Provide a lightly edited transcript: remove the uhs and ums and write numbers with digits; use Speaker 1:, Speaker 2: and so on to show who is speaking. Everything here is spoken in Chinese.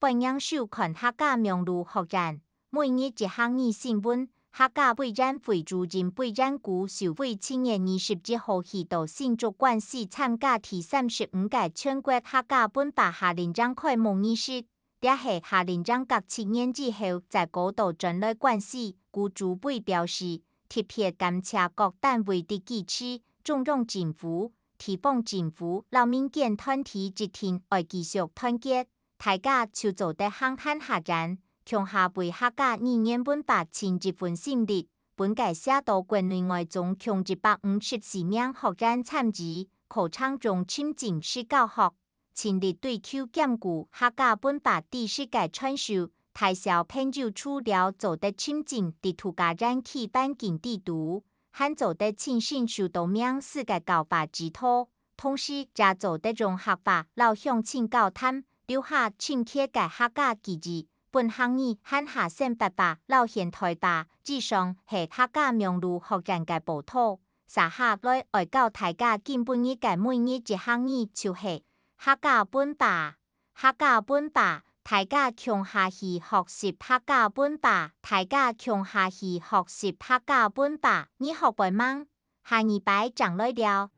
Speaker 1: 半样授权客家名录学展，每日一项语新闻。客家备战会主任备战局受委7月27号起到新竹县市参加第35届全国客家本把夏令展开幕仪式。这是夏令展隔7年之后在高度转来县市，据主委表示，特别感谢各单位的支持，中央政府、地方政府、老民间团体一定要继续团结，大家就做得항灘下展。強下為客家語言本把盡一份心力，本屆寫到國內外總共154名學員參與，考場中親近式教學，親力對口兼顧客家本把知識嘅傳授，大小朋友除了做得親近地圖家人去辦經地圖，還做得親身受到名師嘅教法指導，同時也做得融合化老鄉親交談，留下親切嘅客家記憶。本項語和下線8把老現代把，以上係客家名錄學展嘅報道。接下來愛教大家基本嘅每日一項語就是客家本把。客家本把，大家共下去學習客家本把，大家共下去學習客家本把。你學過嗎？下禮拜講來了。